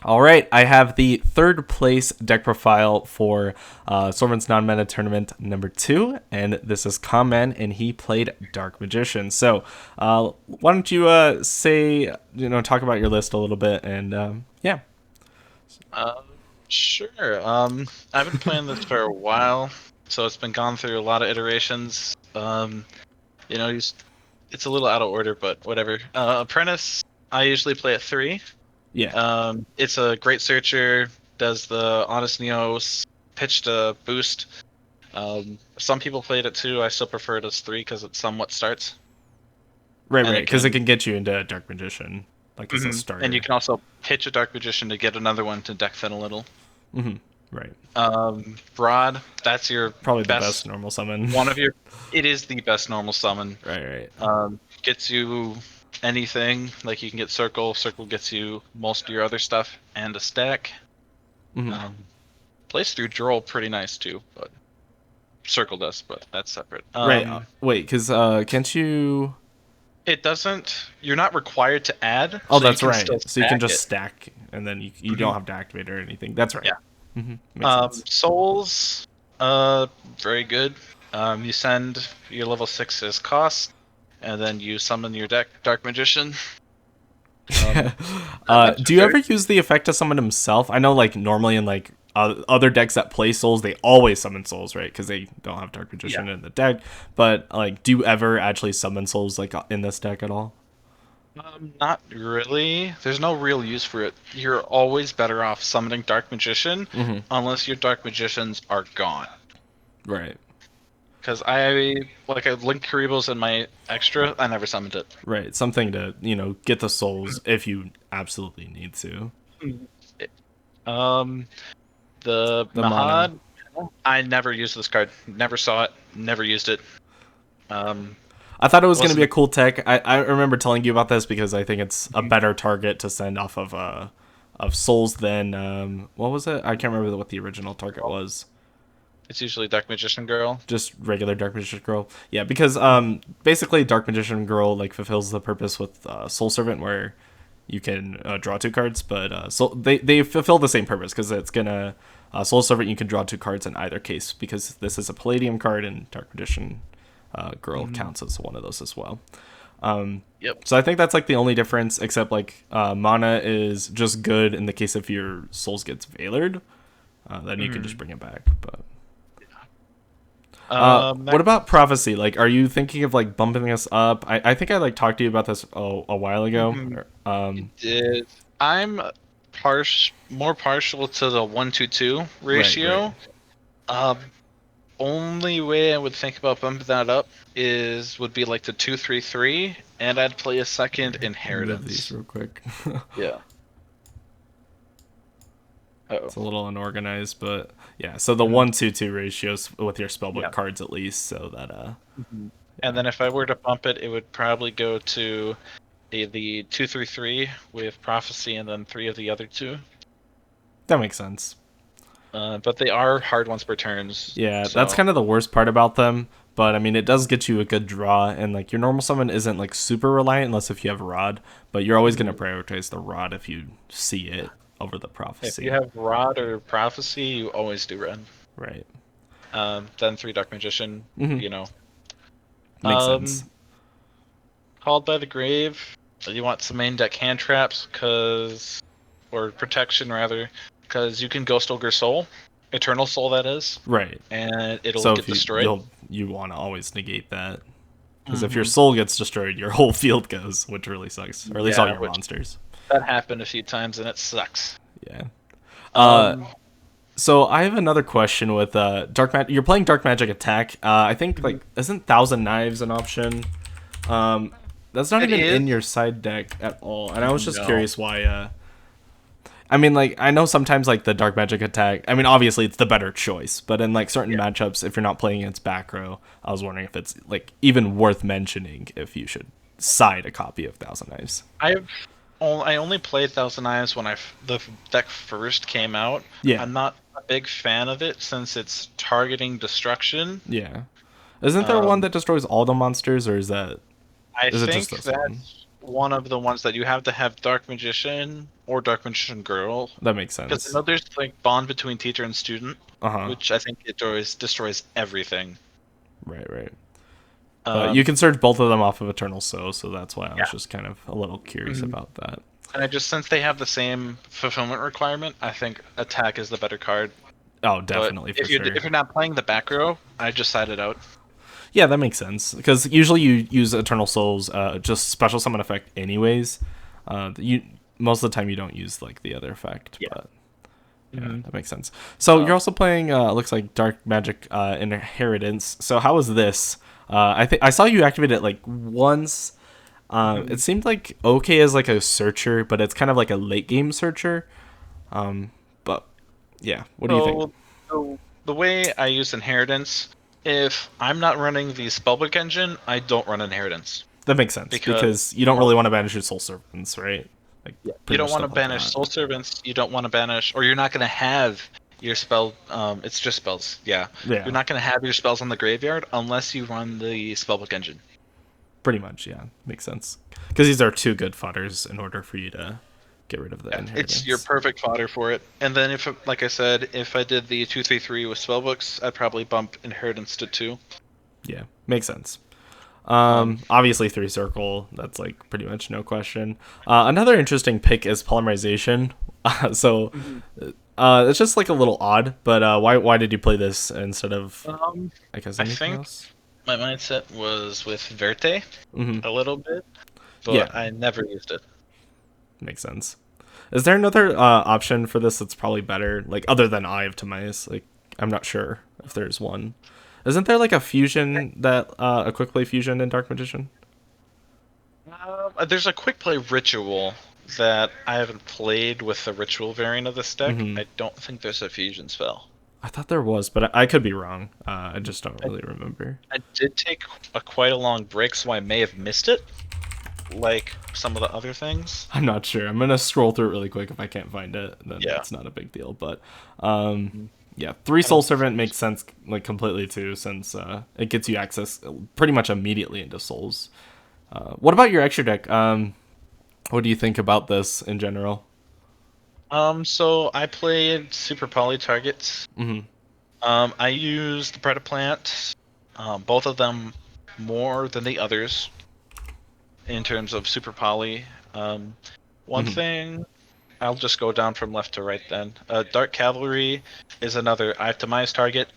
All right, I have the third place deck profile for Sorvin's non-meta tournament number 2, and this is Kamen, and he played Dark Magician. So, why don't you talk about your list a little bit, and yeah. Um, sure. I've been playing this for a while, so it's been gone through a lot of iterations. You know, it's a little out of order, but whatever. Apprentice, I usually play at 3. Yeah. It's a great searcher, does the Honest Neos, pitch to boost. Some people play it at 2. I still prefer it as 3 because it somewhat starts, Right, and right, it because it can. can get you into Dark Magician, like as a And you starter. can also pitch a Dark Magician to get another one to deck thin a little. Right. Broad, that's your Probably the best best normal summon. one of your. It is the best normal summon. Right, right. Gets you anything. Like you can get circle. Circle gets you most of your other stuff and a stack. Mhm. Um, Plays through Droll pretty nice too, but circle does, but that's separate. Right. Wait, because can't you? It doesn't. You're not required to add, Oh, so you that's can still right. So you can stack just it. stack, and then you don't hmm have to activate or anything. That's right. Yeah. Makes sense. Souls, very good. You send your level 6 as cost, and then you summon your deck Dark Magician. Um, that's Do you very ever use the effect to summon himself? I know, like normally in like other decks that play souls, they always summon souls, right? Because they don't have Dark yeah. Magician in the deck. But like, do you ever actually summon souls like in this deck at all? Not really. There's no real use for it. You're always better off summoning Dark Magician, unless your Dark Magicians are gone. Right. Because I linked Karibo's in my extra. I never summoned it. Right. Something to get the souls if you absolutely need to. Mhm. Um, the The mana. Mahad. I never used this card. Never saw it. Never used it. Um, I thought it was going to be a wasn't. cool tech. I remember telling you about this because I think it's a better target to send off of souls than what was it? I can't remember what the original target was. It's usually Dark Magician Girl. Just regular Dark Magician Girl. Yeah, because basically Dark Magician Girl like fulfills the purpose with Soul Servant where you can draw 2 cards, but so they fulfill the same purpose because it's gonna Soul Servant you can draw 2 cards in either case because this is a Palladium card and Dark Magician Girl Mm-hmm. counts as one of those as well. Yep. So I think that's like the only difference, except like mana is just good in the case if your souls gets Veilered, then you can just Mm. bring it back. But what Next. about prophecy? Like, are you thinking of like bumping us up? I think I like talked to you about this a while ago. Mhm. Did I'm more partial to the 1-2-2 Right, right, ratio. Um, Only way I would think about bumping that up would be like the 2-3-3, and I'd play a second Here, let me move these inheritance. real quick. Yeah. Oh. It's a little unorganized, but yeah. So the Mhm. 1-2-2 ratios with your spellbook Yeah. cards at least, so that Mhm. And yeah, then if I were to bump it, it would probably go to the 2-3-3 with prophecy, and then 3 of the other 2. that makes sense. But they are hard ones per turns, Yeah, that's so kind of the worst part about them. But I mean, it does get you a good draw, and like your normal summon isn't like super reliant unless if you have rod. But you're always gonna Mhm. prioritize the rod if you see it over the If you prophecy, have Rod or Prophecy, you always do red. right? Then 3 Dark Magician, Mm-hmm. you know. Makes sense. Um, Called by the Grave. You want some main deck hand traps, or protection rather, because you can Ghost Ogre Soul, Eternal Soul that is, Right. and it'll So get if you destroyed. you want to always negate that because if your hmm soul gets destroyed, your whole field goes, which really sucks, or at least all Yeah, your which monsters. that happened a few times and it sucks. Yeah. Uh, Um, so I have another question with dark magic. You're playing dark magic attack. I think Mhm. like isn't Thousand Knives an option? Um, that's not it even is in your side deck at all. And I was just no. curious why. I mean, like I know sometimes like the dark magic attack. I mean, obviously it's the better choice, but in like certain Yeah, matchups, if you're not playing against back row, I was wondering if it's like even worth mentioning if you should side a copy of Thousand Knives. I only played Thousand Eyes when the deck first came out. Yeah, I'm not a big fan of it since it's targeting destruction. yeah. Isn't there one Um, that destroys all the monsters, or I is it just think this one? one of the ones that you have to have Dark Magician or Dark Magician Girl, That makes because I sense. know there's like bond between teacher and student, Uh huh. which I think it destroys everything. Right, right. But you Um, can search both of them off of Eternal so that's why I was yeah. just kind of a little curious Mhm. about that. And I just since they have the same fulfillment requirement, I think attack is the better card. Oh, But definitely for if sure. you're not playing the back row, I just side it out. Yeah, that makes sense because usually you use Eternal Souls just special summon effect anyways. You most of the time you don't use like the other effect, Yeah. but yeah, hmm that makes sense. So you're Um, also playing looks like Dark Magic Inheritance. So how was this? I think I saw you activate it like once. It mhm. seemed like okay as like a searcher, but it's kind of like a late game searcher. But yeah, what do you think? So the way I use inheritance, if I'm not running the spellbook engine, I don't run inheritance That makes sense because because you don't really want to banish your soul servants, right? Like yeah, you pretty don't much want to stuff like banish that. soul servants. You don't want to banish, or you're not going to have your spell. It's just spells. Yeah, you're Yeah, not going to have your spells on the graveyard unless you run the spellbook engine. pretty much. Yeah, makes sense because these are two good fodders in order for you to get rid of the Yeah, it's your inheritance. perfect fodder for it. And then if, like I said, if I did the 2-3-3 with spellbooks, I'd probably bump inheritance to 2. Yeah, makes sense. Um, Obviously three circle. That's like pretty much no question. Another interesting pick is polymerization. So Mhm. it's just like a little odd, but why did you play this instead of um, I guess I anything think else? my mindset was with Verte Mm-hmm. a little bit, Yeah, but I never used it. makes sense. Is there another option for this that's probably better, like other than Eye of Timaeus? Like, I'm not sure if there's one. Isn't there like a fusion that a quick play fusion in Dark Magician? There's a quick play ritual that I haven't played with the ritual variant of this deck. Mm-hmm. I don't think there's a fusion spell. I thought there was, but I could be wrong. I just don't I, really remember. I did take quite a long break, so I may have missed it, like some of the other things. I'm not sure. I'm gonna scroll through it really quick. If I can't find it, then Yeah. it's not a big deal. But um, Mhm. yeah, three I Soul don't. Servant makes sense like completely too, since it gets you access pretty much immediately into souls. What about your extra deck? What do you think about this in general? So I played Super Poly targets. Hmm. I used the Predaplant, both of them more than the others in terms of Super Poly. Um, one Hmm. thing, I'll just go down from left to right then. Dark Cavalry is another itemized target.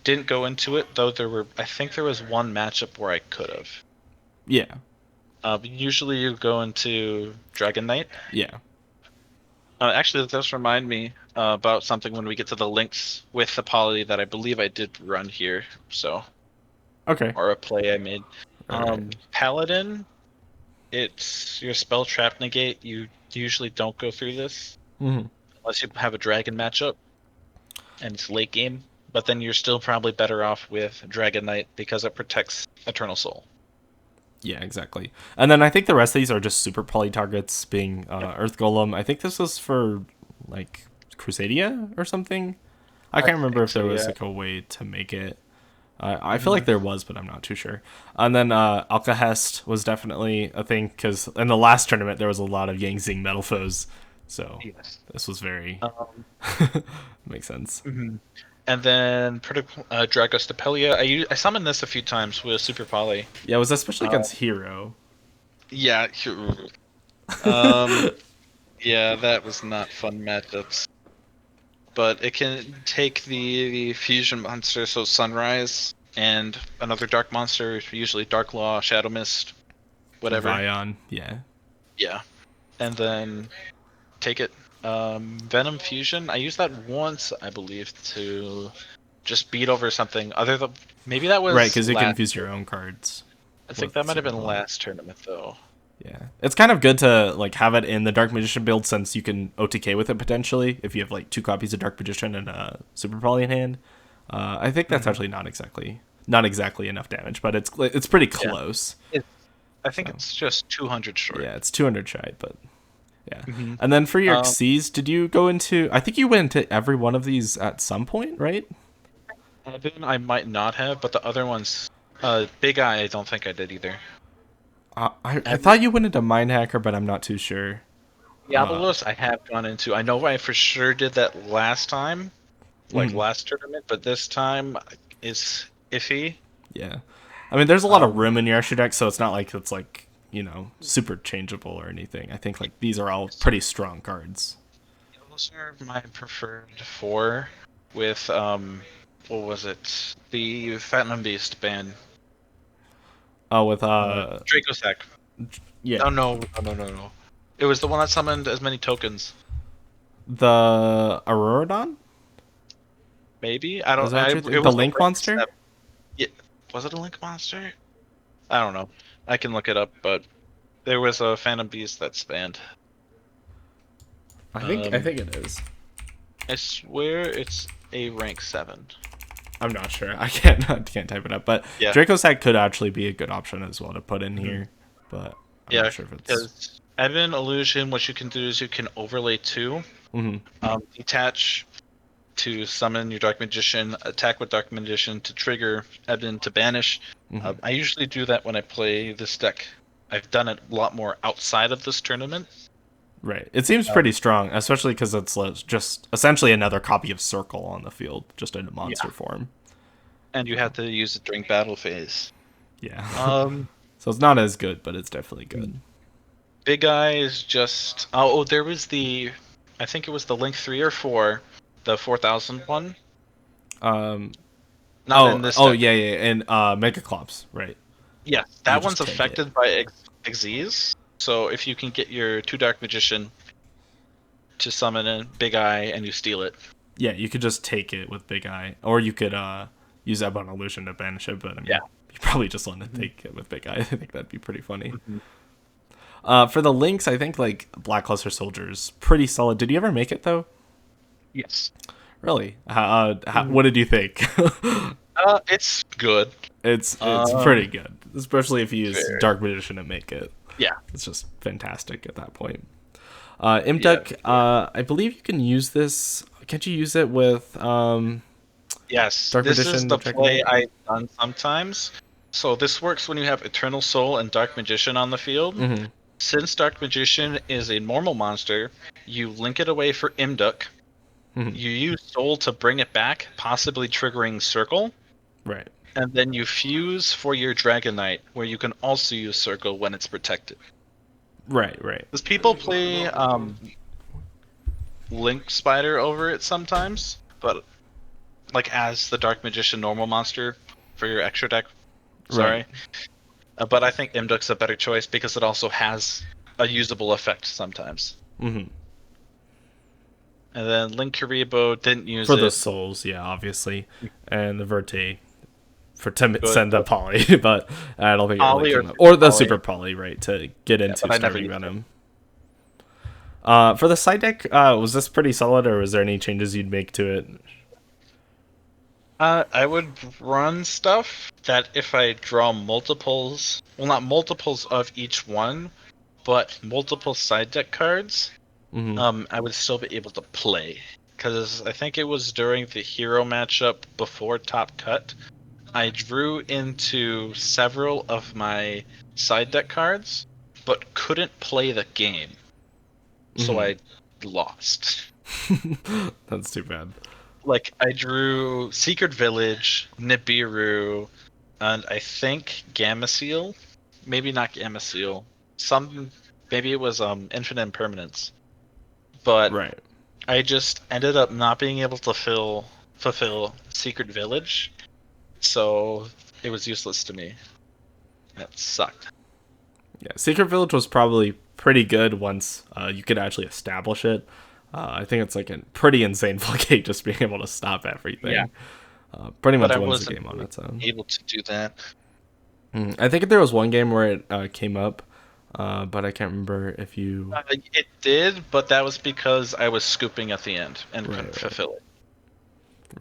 Didn't go into it though. I think there was one matchup where I could have. Yeah, Usually you go into Dragon Knight. yeah. Actually, that does remind me about something when we get to the links with the poly that I believe I did run here. So, Okay. or a play I made. All right. Paladin, it's your spell trap negate. You usually don't go through this Hmm. unless you have a dragon matchup and it's late game. But then you're still probably better off with Dragon Knight because it protects Eternal Soul. Yeah, exactly. And then I think the rest of these are just super poly targets, being Yep. Earth Golem. I think this was for like Crusadia or something. I I can't remember think if there so, was yeah. like a way to make it. I feel like hmm there was, but I'm not too sure. And then Alcahest was definitely a thing because in the last tournament there was a lot of Yang Zing metal foes, so Yes. this was very Um, makes sense. mhm. And then Dragostapelia. I summoned this a few times with Super Poly. Yeah, it was especially Uh, against Hero. yeah. Um, yeah, that was not fun matchups. But it can take the fusion monster, so Sunrise, and another dark monster, usually Dark Law, Shadow Mist, whatever. Vion, yeah. Yeah. And then take it. Venom Fusion. I used that once, I believe, to just beat over something other than maybe that Right, was because you can last. infuse your own cards I think with that might have Super been Poly. last tournament though. Yeah, it's kind of good to like have it in the Dark Magician build since you can OTK with it potentially if you have like two copies of Dark Magician and Super Poly in hand. I think that's hmm actually not exactly enough damage, but it's pretty Yeah, close. it, I think So it's just 200 short. yeah, it's 200 shy, but yeah. hmm And then for your Um, Xyz, did you go into? I think you went into every one of these at some point, right? Heaven, I might not have, but the other ones, Big Eye, I don't think I did either. I thought you went into Mind Hacker, but I'm not too sure. Diabolos I have gone into. I know I for sure did that last time, like Mhm. last tournament, but this time is iffy. Yeah, I mean, there's a lot of Um, room in your extra deck, so it's not like it's like super changeable or anything. I think like these are all pretty strong cards. those are my preferred four. With what was it? The Phantom Beast ban. Oh, with Draco Sack. yeah, Oh no. It was the one that summoned as many tokens. the Auroradon. Maybe I Is don't. that what you're It the was the Link ranks monster? that. Yeah, was it a Link monster? I don't know. I can look it up, but there was a Phantom Beast that spanned. I Um, think it is. I swear it's a rank 7. I'm not sure. I can't type it up, but Yeah. Draco Sack could actually be a good option as well to put in Mhm. here, but I'm not Yeah, sure if it's. because Evan Illusion, what you can do is you can overlay two, Hmm. detach to summon your Dark Magician, attack with Dark Magician to trigger Evan to banish. Hmm. I usually do that when I play this deck. I've done it a lot more outside of this tournament. Right. It seems Um, pretty strong, especially because it's just essentially another copy of Circle on the field, just in a monster yeah, form. and you have to use it during battle phase. Yeah. Um, So it's not as good, but it's definitely good. Big Eye is just. Oh, there was the. I think it was the Link 3 or 4, the 4000 one. Um. Not in this Oh deck. yeah, yeah, and Mega Clops, right? Yes, You that could one's just take it. affected by Xyz. So if you can get your 2 Dark Magician to summon a Big Eye and you steal it. Yeah, you could just take it with Big Eye, or you could use Ebon Illusion to banish it. But I Yeah. mean, you probably just want to take it with Big Eye. I think that'd be pretty funny. Mhm. For the links, I think like Black Cluster Soldiers pretty solid. Did you ever make it though? Yes. Really? Mhm. What did you think? It's good. It's pretty Um, good, especially if you use Very. Dark Magician to make it. Yeah. It's just fantastic at that point. Yeah. Imduck, I believe you can use this. Can't you use it with Yes. Dark This is Magician, the Dragon play Knight? I've done sometimes. So this works when you have Eternal Soul and Dark Magician on the field. Mm-hmm. Since Dark Magician is a normal monster, you link it away for Imduk. Mm-hmm. You use Soul to bring it back, possibly triggering Circle, Right. and then you fuse for your Dragon Knight, where you can also use Circle when it's protected. Right. Right. Because people play Link Spider over it sometimes, but like as the Dark Magician normal monster for your extra deck. Right. Sorry, but I think Imduk's a better choice because it also has a usable effect sometimes. Mm-hmm. And then Link Karibo didn't use For the it. souls, yeah, obviously, and the Verte for to Good. send a poly, but I don't think it really Poly or came up. Super Or the Poly. super poly, right, to get Yeah, into but I never Starving used it. Venom. For the side deck, was this pretty solid, or was there any changes you'd make to it? I would run stuff that if I draw multiples, well, not multiples of each one, but multiple side deck cards, Mm-hmm. I would still be able to play. Because I think it was during the hero matchup before Top Cut, I drew into several of my side deck cards, but couldn't play the game. So Mm-hmm. I lost. That's too bad. Like I drew Secret Village, Nibiru, and I think Gamma maybe not Gamma some maybe it was Infinite Impermanence, but Right. I just ended up not being able to fulfill Secret Village, so it was useless to me. That sucked. Yeah, Secret Village was probably pretty good once you could actually establish it. I think it's like a pretty insane floodgate just being able to stop Yeah, everything. Pretty but much I wins the wasn't game on really its own. able to do that. I think there was one game where it came up, but I can't remember if you. It did, but that was because I was scooping at the end and Right, couldn't right, fulfill it.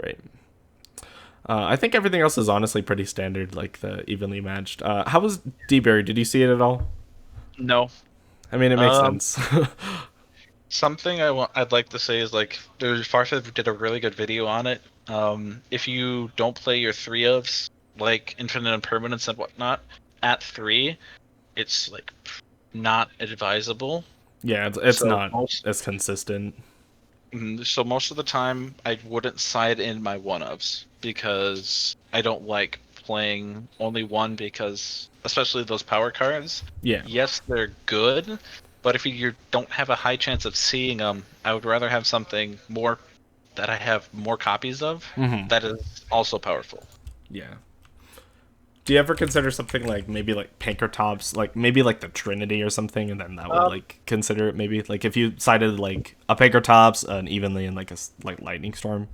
right. I think everything else is honestly pretty standard, like the evenly matched. How was D-Berry? Did you see it at all? No. I mean, it makes Um, sense. Something I'd like to say is like there's Farfetch did a really good video on it. If you don't play your three ofs like Infinite Impermanence and whatnot at 3, it's like not advisable. Yeah, it's So not most as consistent. so most of the time I wouldn't side in my one-ofs because I don't like playing only one because especially those power cards. Yeah. Yes, they're good, but if you don't have a high chance of seeing them, I would rather have something more that I have more copies of Hmm. that is also powerful. Yeah. Do you ever consider something like maybe like Pankratops, like maybe like the Trinity or something, and then that would Um, like consider it maybe like if you sided like a Pankratops, an Evenly, and like like Lightning Storm,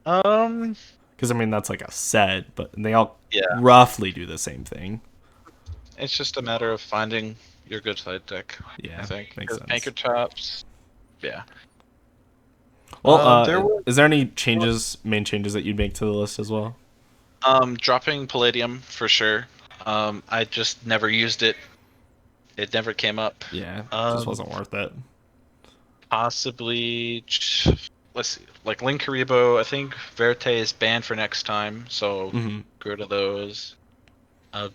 um, because I mean that's like a set, but they all yeah, roughly do the same thing. it's just a matter of finding your good side deck, I Yeah, think. makes Because sense. Anchor Tops, yeah. Well, There were is there any changes, main changes that you'd make to the list as well? dropping Palladium for sure. I just never used it. It never came up. Yeah, just Um, wasn't worth it. possibly, let's see, like Linkaribo. I think Verte is banned for next time, so Hmm. get rid of those. Uh,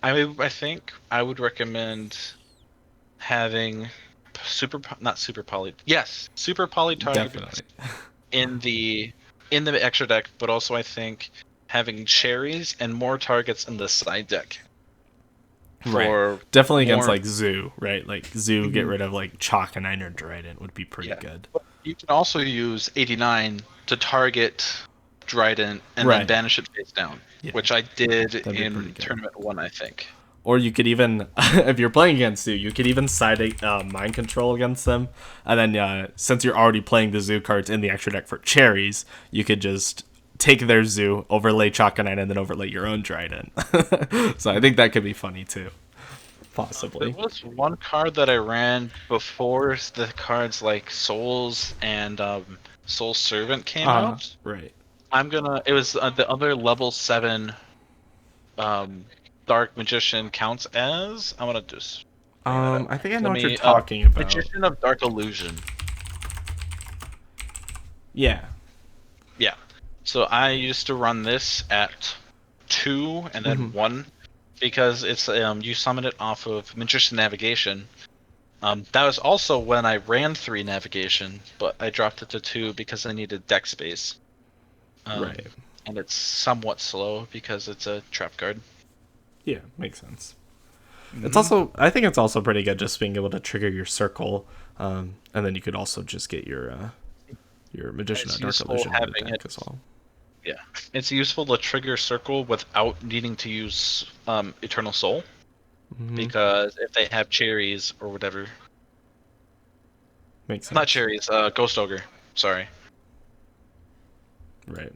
I think I would recommend having not super poly. Yes, super poly targets Definitely. in the extra deck, but also I think having cherries and more targets in the side deck Right. for Definitely against more. like Zoo, right? Like Zoo, get Mhm. rid of like Chalk and Niner Dryden would be pretty Yeah, good. but you can also use 89 to target Dryden and then Right. banish it face down, Yeah. which I did That'd be pretty in good. tournament one, I think. Or you could even, if you're playing against Zoo, you could even side a mind control against them, and then since you're already playing the Zoo cards in the extra deck for cherries, you could just take their Zoo, overlay Chakanine, and then overlay your own Dryden. So I think that could be funny too, There possibly. was one card that I ran before the cards like Souls and Soul Servant came out. Right. It was the other level 7 um, Dark Magician counts as. I'm gonna just bring that up. I think I know Let what you're me. talking about. Magician of Dark Illusion. Yeah. Yeah. So I used to run this at 2 and then Hmm. 1 because it's you summon it off of Magician Navigation. That was also when I ran 3 Navigation, but I dropped it to 2 because I needed deck space. Um, Right. and it's somewhat slow because it's a trap card. Yeah, makes sense. It's Hmm. also, I think it's also pretty good just being able to trigger your circle, and then you could also just get your Magician It's of Dark useful Illusion into having deck it. as well. Yeah, it's useful to trigger circle without needing to use Eternal Soul Hmm. because if they have cherries or whatever, Makes not sense. cherries, Ghost Ogre. Sorry. Right.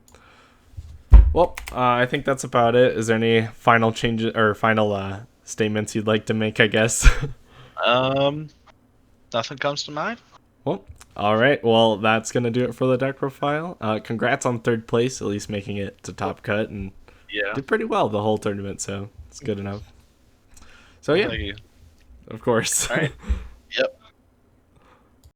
Well, I think that's about it. Is there any final changes or final statements you'd like to make? I guess. Um, nothing comes to mind. Well, all right. Well, that's gonna do it for the deck profile. Congrats on third place, at least making it to top cut, and Yeah. did pretty well the whole tournament. So it's good enough. So Well, yeah, thank you. of course. All right.